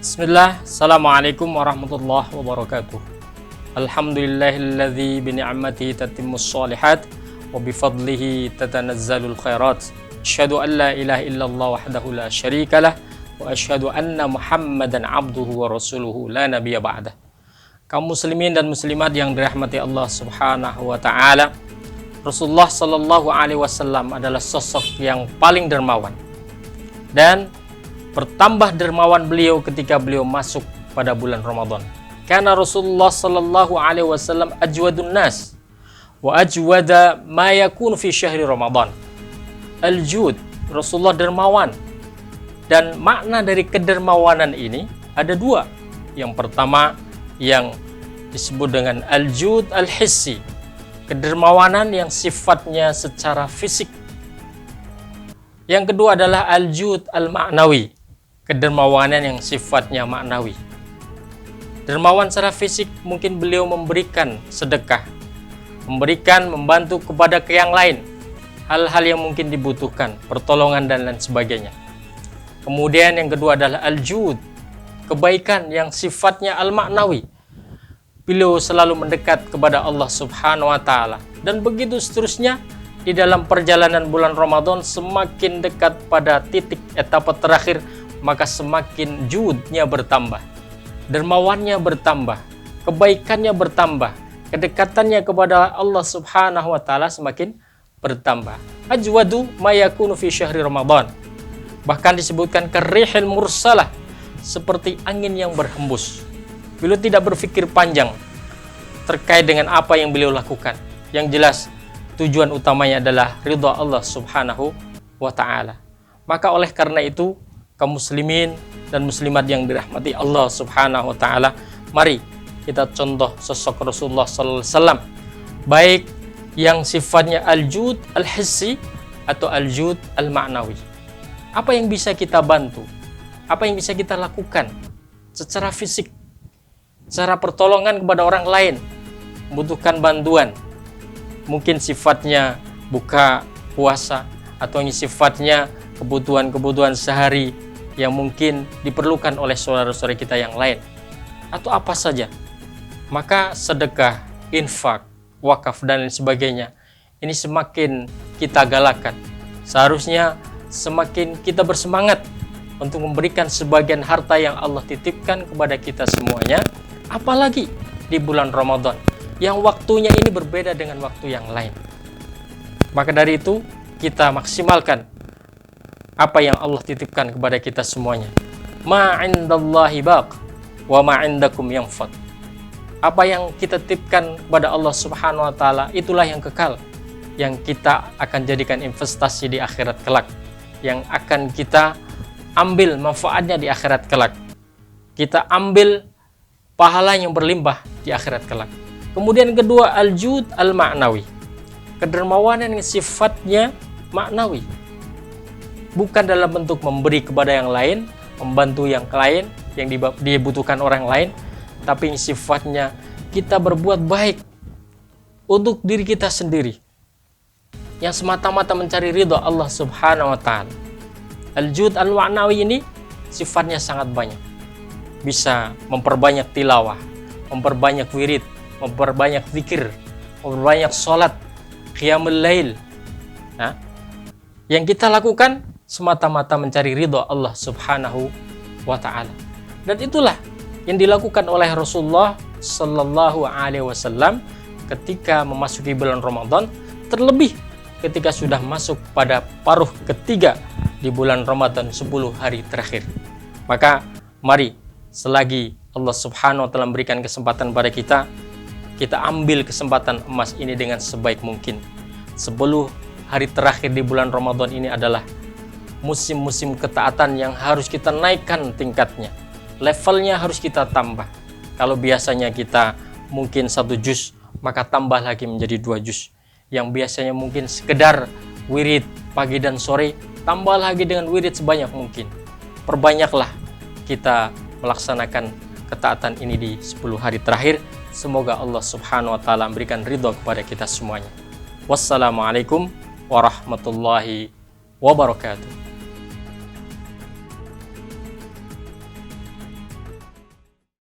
Bismillah, Assalamualaikum warahmatullahi wabarakatuh. Alhamdulillahilladzi bini'amatihi tatimmus shalihat wa bifadlihi tatanazzalul khairat. Asyhadu an la ilaha illallah wahdahu la syarikalah wa asyhadu anna Muhammadan abduhu wa rasuluhu la nabiyya ba'dah. Kaum muslimin dan muslimat yang dirahmati Allah Subhanahu wa taala, Rasulullah sallallahu alaihi wasallam adalah sosok yang paling dermawan. Dan bertambah dermawan beliau ketika beliau masuk pada bulan Ramadan. Karena Rasulullah sallallahu alaihi wasallam ajwadun nas wa ajwada ma yakunu fi syahri Ramadan. Al-jud, Rasulullah dermawan. Dan makna dari kedermawanan ini ada dua. Yang pertama yang disebut dengan al-jud al-hissi, kedermawanan yang sifatnya secara fisik. Yang kedua adalah al-jud al-ma'nawi, kedermawanan yang sifatnya maknawi. Dermawan secara fisik mungkin beliau memberikan sedekah, membantu kepada ke yang lain, hal-hal yang mungkin dibutuhkan, pertolongan dan lain sebagainya. Kemudian yang kedua adalah al-jud, kebaikan yang sifatnya al-maknawi. Beliau selalu mendekat kepada Allah Subhanahu wa taala, dan begitu seterusnya. Di dalam perjalanan bulan Ramadan semakin dekat pada titik etapa terakhir, maka semakin judnya bertambah, dermawannya bertambah, kebaikannya bertambah, kedekatannya kepada Allah Subhanahu wa taala semakin bertambah. Ajwadu ma yakunu fi syahri Ramadan. Bahkan disebutkan karihil mursalah, seperti angin yang berhembus. Beliau tidak berpikir panjang terkait dengan apa yang beliau lakukan. Yang jelas tujuan utamanya adalah ridha Allah Subhanahu wa taala. Maka oleh karena itu, kaum muslimin dan muslimat yang dirahmati Allah Subhanahu wa taala, mari kita contoh sosok Rasulullah sallallahu alaihi wasallam, baik yang sifatnya al-jud al-hissi atau al-jud al-ma'nawi. Apa yang bisa kita bantu? Apa yang bisa kita lakukan secara fisik, secara pertolongan kepada orang lain membutuhkan bantuan? Mungkin sifatnya buka puasa, atau ini sifatnya kebutuhan-kebutuhan sehari yang mungkin diperlukan oleh saudara-saudara kita yang lain, atau apa saja. Maka sedekah, infak, wakaf dan lain sebagainya ini semakin kita galakan. Seharusnya semakin kita bersemangat untuk memberikan sebagian harta yang Allah titipkan kepada kita semuanya, apalagi di bulan Ramadan yang waktunya ini berbeda dengan waktu yang lain. Maka dari itu kita maksimalkan apa yang Allah titipkan kepada kita semuanya. Ma 'indallahi baq wa ma 'indakum yanfad. Apa yang kita titipkan kepada Allah Subhanahu wa taala itulah yang kekal, yang kita akan jadikan investasi di akhirat kelak, yang akan kita ambil manfaatnya di akhirat kelak. Kita ambil pahala yang berlimpah di akhirat kelak. Kemudian kedua, al-jud al-ma'nawi, kedermawanan yang sifatnya maknawi, bukan dalam bentuk memberi kepada yang lain, membantu yang lain yang dibutuhkan orang lain, tapi yang sifatnya kita berbuat baik untuk diri kita sendiri, yang semata-mata mencari ridha Allah Subhanahu wa taala. Al-jud al-ma'nawi ini sifatnya sangat banyak, bisa memperbanyak tilawah, memperbanyak wirid, memperbanyak zikir, memperbanyak sholat, qiyamul lail. Nah, yang kita lakukan semata-mata mencari ridha Allah Subhanahu wa ta'ala. Dan itulah yang dilakukan oleh Rasulullah sallallahu alaihi wasallam ketika memasuki bulan Ramadan, terlebih ketika sudah masuk pada paruh ketiga di bulan Ramadan, 10 hari terakhir. Maka mari, selagi Allah Subhanahu wa ta'ala memberikan kesempatan pada kita ambil kesempatan emas ini dengan sebaik mungkin. 10 hari terakhir di bulan Ramadan ini adalah musim-musim ketaatan yang harus kita naikkan tingkatnya. Levelnya harus kita tambah. Kalau biasanya kita mungkin 1 juz, maka tambah lagi menjadi 2 juz. Yang biasanya mungkin sekedar wirid pagi dan sore, tambah lagi dengan wirid sebanyak mungkin. Perbanyaklah kita melaksanakan ketaatan ini di 10 hari terakhir. Semoga Allah Subhanahu wa taala memberikan ridha kepada kita semuanya. Wassalamualaikum warahmatullahi wabarakatuh.